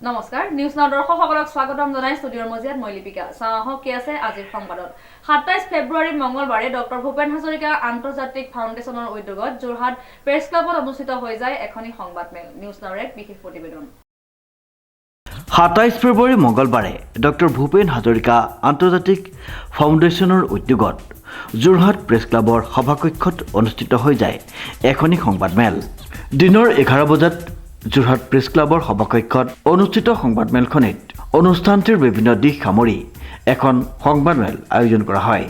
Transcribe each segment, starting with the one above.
নমস্কাৰ news now দৰ্শকসকলক স্বাগতম জনাই ষ্টুডিঅ'ৰ মজিয়াত মই লিপিকা চাহক কি আছে আজিৰ সংবাদত 27 ফেব্ৰুৱাৰী মঙলবাৰে ডক্টৰ ভূপেন হাজৰিকা আন্তৰ্জাতিক ফাউণ্ডেশ্যনৰ উদ্যোগত যোৰহাট প্ৰেছ ক্লাবত অনুষ্ঠিত হৈ যায় এখনি সংবাদমেল নিউজ নাওৰ এক বিশেষ প্ৰতিবেদন 27 ফেব্ৰুৱাৰী মঙলবাৰে ডক্টৰ ভূপেন হাজৰিকা আন্তৰ্জাতিক ফাউণ্ডেশ্যনৰ উদ্যোগত যোৰহাট প্ৰেছ ক্লাবৰ সভাকক্ষত অনুষ্ঠিত হৈ যায় এখনি সংবাদমেল দিনৰ 11 বজাত যোৰহাট প্ৰেছ ক্লাবৰ সভাকক্ষত অনুষ্ঠিত সংবাদমেলখনিত অনুষ্ঠানটিৰ বিভিন্ন দিশ সামৰি এখন সংবাদমেল আয়োজন কৰা হয়।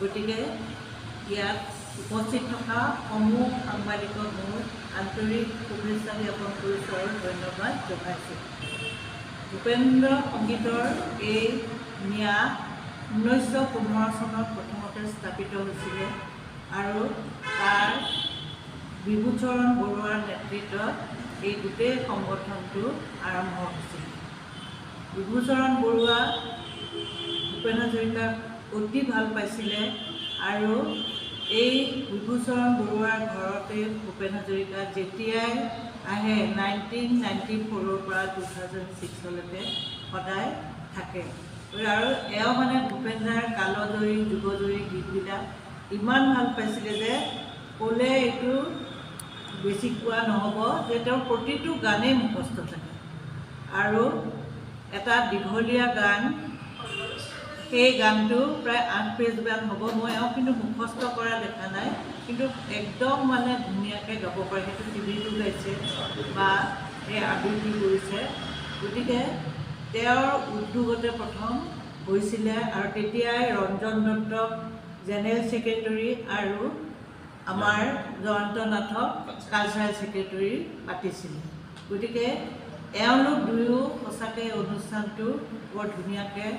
গতিকে ইয়াত উপস্থিত থকা সমূহ সাংবাদিকক মোৰ আন্তৰিক শুভেচ্ছা জ্ঞাপন কৰিছোঁ আৰু ধন্যবাদ জনাইছোঁ। ভূপেন্দ্ৰ সংগীতৰ এই ন্যাস 1915 চনত প্ৰথমতে স্থাপিত হৈছিলে আৰু তাৰ বিভূচৰণ বৰুৱাৰ নেতৃত্বত এই গোটেই সংগঠনটো আৰম্ভ হৈছিল। বিভূচৰণ বৰুৱা ভূপেন হাজৰিকাক অতি ভাল পাইছিলে আৰু এই বিভূচৰণ বৰুৱাৰ ঘৰতে ভূপেন হাজৰিকা যেতিয়াই আহে 1994ৰ পৰা 2006লৈকে সদায় থাকে আৰু এওঁ মানে ভূপেন্দ্ৰাৰ কালজয়ী যুগজয়ী গীতবিলাক ইমান ভাল পাইছিলে যে ক'লে এইটো বেছি কোৱা নহ'ব যে তেওঁৰ প্ৰতিটো গানেই মুখস্থ থাকে আৰু এটা দীঘলীয়া গান সেই গানটো প্ৰায় 8 পেজ গান হ'ব। মই এওঁ কিন্তু মুখস্থ কৰা দেখা নাই, কিন্তু একদম মানে ধুনীয়াকৈ গাব পাৰে। সেইটো টিভিটো গাইছে বা এই আবৃত্তি কৰিছে। গতিকে তেওঁৰ উদ্যোগতে প্ৰথম হৈছিলে আৰু তেতিয়াই ৰঞ্জন দত্তক জেনেৰেল ছেক্ৰেটাৰী আৰু আমাৰ জয়ন্ত নাথক কালচাৰেল ছেক্ৰেটাৰী পাতিছিলে। গতিকে এওঁলোক দুয়ো সঁচাকৈ অনুষ্ঠানটো বৰ ধুনীয়াকৈ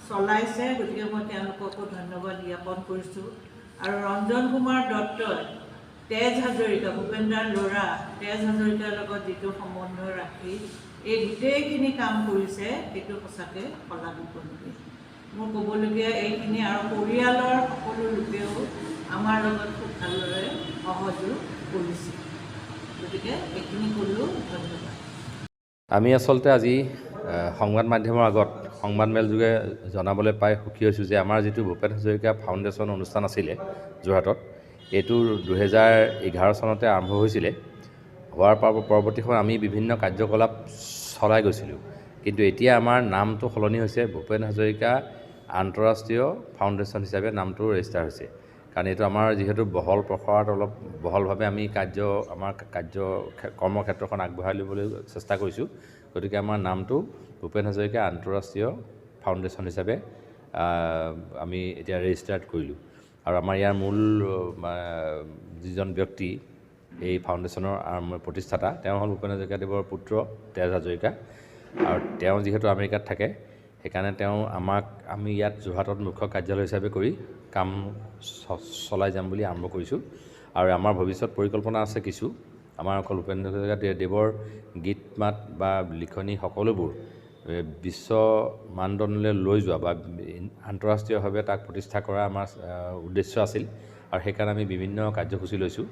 চলাইছে। গতিকে মই তেওঁলোককো ধন্যবাদ জ্ঞাপন কৰিছোঁ। আৰু ৰঞ্জন কুমাৰ দত্তই তেজ হাজৰিকা ভূপেন্দ্ৰাৰ ল'ৰা তেজ হাজৰিকাৰ লগত যিটো সম্বন্ধ ৰাখি এই গোটেইখিনি কাম কৰিছে সেইটো সঁচাকৈ শলাগিবলগীয়া। মোৰ ক'বলগীয়া এইখিনি আৰু পৰিয়ালৰ সকলো লোকেও আমাৰ লগত খুব ভালদৰে সহযোগ কৰিছে। গতিকে এইখিনি ক'লেও ধন্যবাদ। আমি আচলতে আজি সংবাদ মাধ্যমৰ আগত সংবাদমেল যোগে জনাবলৈ পাই সুখী হৈছোঁ যে আমাৰ যিটো ভূপেন হাজৰিকা ফাউণ্ডেশ্যন অনুষ্ঠান আছিলে যোৰহাটত, এইটো 2011 চনতে আৰম্ভ হৈছিলে। হোৱাৰ পৰৱৰ্তী সময়ত আমি বিভিন্ন কাৰ্যকলাপ চলাই গৈছিলোঁ, কিন্তু এতিয়া আমাৰ নামটো সলনি হৈছে ভূপেন হাজৰিকা আন্তঃৰাষ্ট্ৰীয় ফাউণ্ডেশ্যন হিচাপে নামটো ৰেজিষ্টাৰ হৈছে। কাৰণ এইটো আমাৰ যিহেতু বহল প্ৰসাৰত অলপ বহলভাৱে আমি আমাৰ কৰ্মক্ষেত্ৰখন আগবঢ়াই ল'বলৈ চেষ্টা কৰিছোঁ। গতিকে আমাৰ নামটো ভূপেন হাজৰিকা আন্তঃৰাষ্ট্ৰীয় ফাউণ্ডেশ্যন হিচাপে আমি এতিয়া ৰেজিষ্টাৰ্ড কৰিলোঁ। আৰু আমাৰ ইয়াৰ মূল যিজন ব্যক্তি এই ফাউণ্ডেশ্যনৰ প্ৰতিষ্ঠাতা তেওঁ হ'ল ভূপেন হাজৰিকাদেৱৰ পুত্ৰ তেজ হাজৰিকা। আৰু তেওঁ যিহেতু আমেৰিকাত থাকে সেইকাৰণে আমি ইয়াত যোৰহাটত মুখ্য কাৰ্যালয় হিচাপে কৰি কাম চলাই যাম বুলি আৰম্ভ কৰিছোঁ। আৰু আমাৰ ভৱিষ্যত পৰিকল্পনা আছে কিছু। আমাৰ অকল ভূপেন হাজৰিকা দেৱৰ গীত মাত বা লিখনি সকলোবোৰ বিশ্ব মানদণ্ডলৈ লৈ যোৱা বা আন্তঃৰাষ্ট্ৰীয়ভাৱে তাক প্ৰতিষ্ঠা কৰা আমাৰ উদ্দেশ্য আছিল। আৰু সেইকাৰণে আমি বিভিন্ন কাৰ্যসূচী লৈছোঁ।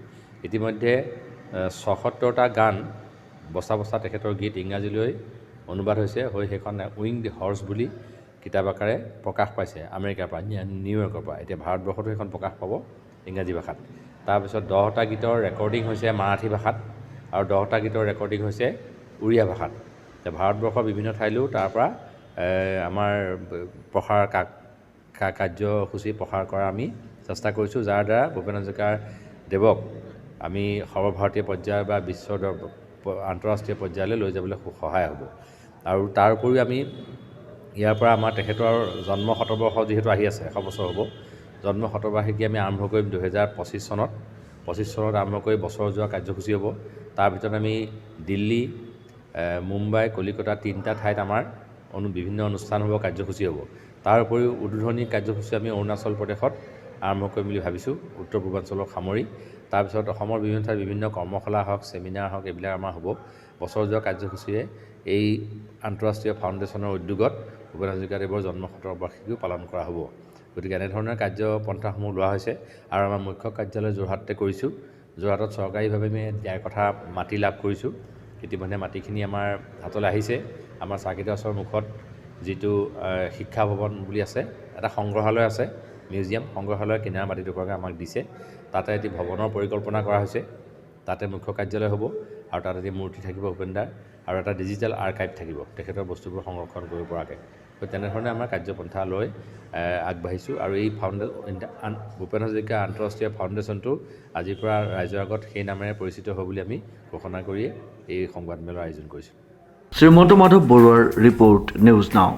ইতিমধ্যে ৭৬টা গান বচা বচা তেখেতৰ গীত ইংৰাজীলৈ অনুবাদ হৈছে। সেইখন উইংড হৰ্চ বুলি কিতাপ আকাৰে প্ৰকাশ পাইছে আমেৰিকাৰ পৰা, নিউয়ৰ্কৰ পৰা। এতিয়া ভাৰতবৰ্ষতো সেইখন প্ৰকাশ পাব ইংৰাজী ভাষাত। তাৰপিছত 10টা গীতৰ ৰেকৰ্ডিং হৈছে মাৰাঠী ভাষাত আৰু 10টা গীতৰ ৰেকৰ্ডিং হৈছে উৰিয়া ভাষাত। ভাৰতবৰ্ষৰ বিভিন্ন ঠাইলৈও তাৰ পৰা আমাৰ কাৰ্যসূচী প্ৰসাৰ কৰা আমি চেষ্টা কৰিছোঁ, যাৰ দ্বাৰা ভূপেন হাজৰিকা দেৱক আমি সৰ্বভাৰতীয় পৰ্যায়ৰ বা বিশ্বৰ আন্তঃৰাষ্ট্ৰীয় পৰ্যায়লৈ লৈ যাবলৈ সহায় হ'ব। আৰু তাৰ উপৰিও আমি ইয়াৰ পৰা আমাৰ তেখেতৰ জন্ম শতবৰ্ষ যিহেতু আহি আছে, 100 বছৰ হ'ব, জন্ম শতবাৰ্ষিকী আমি আৰম্ভ কৰিম 2025 চনত। 25 চনত আৰম্ভ কৰি বছৰ যোৱা কাৰ্যসূচী হ'ব। তাৰ ভিতৰত আমি দিল্লী, মুম্বাই, কলিকতা 3টা ঠাইত আমাৰ বিভিন্ন অনুষ্ঠান হ'ব, কাৰ্যসূচী হ'ব। তাৰ উপৰিও উদ্বোধনী কাৰ্যসূচী আমি অৰুণাচল প্ৰদেশত আৰম্ভ কৰিম বুলি ভাবিছোঁ, উত্তৰ পূৰ্বাঞ্চলক সামৰি। তাৰপিছত অসমৰ বিভিন্ন ঠাইত বিভিন্ন কৰ্মশালা হওক, ছেমিনাৰ হওক, এইবিলাক আমাৰ হ'ব। বছৰ যোৱা কাৰ্যসূচীৰে এই আন্তঃৰাষ্ট্ৰীয় ফাউণ্ডেশ্যনৰ উদ্যোগত ভূপেন হাজৰিকাদেৱৰ জন্ম শতবাৰ্ষিকীও পালন কৰা হ'ব। গতিকে এনেধৰণৰ কাৰ্যপন্থাসমূহ লোৱা হৈছে। আৰু আমাৰ মুখ্য কাৰ্যালয় যোৰহাটতে কৰিছোঁ। যোৰহাটত চৰকাৰীভাৱে আমি দিয়াৰ কথা মাটি লাভ কৰিছোঁ। ইতিমধ্যে মাটিখিনি আমাৰ হাতলৈ আহিছে। আমাৰ চাৰ্কিট হাউছৰ মুখত যিটো শিক্ষা ভৱন বুলি আছে, এটা সংগ্ৰহালয় আছে, মিউজিয়াম সংগ্ৰহালয়ৰ কিনাৰ মাটিডোখৰকে আমাক দিছে। তাতে এটি ভৱনৰ পৰিকল্পনা কৰা হৈছে। তাতে মুখ্য কাৰ্যালয় হ'ব আৰু তাত এটি মূৰ্তি থাকিব ভূপেন দাৰ আৰু এটা ডিজিটেল আৰ্কাইভ থাকিব তেখেতৰ বস্তুবোৰ সংৰক্ষণ কৰিব পৰাকৈ। তো তেনেধৰণে আমাৰ কাৰ্যপন্থা লৈ আগবাঢ়িছোঁ আৰু এই ভূপেন হাজৰিকা আন্তঃৰাষ্ট্ৰীয় ফাউণ্ডেশ্যনটো আজিৰ পৰা ৰাইজৰ আগত সেই নামেৰে পৰিচিত হ'ব বুলি আমি ঘোষণা কৰিয়ে এই সংবাদমেলৰ আয়োজন কৰিছোঁ। শ্ৰীমন্ত মাধৱ বৰুৱাৰ ৰিপৰ্ট, নিউজ নাও।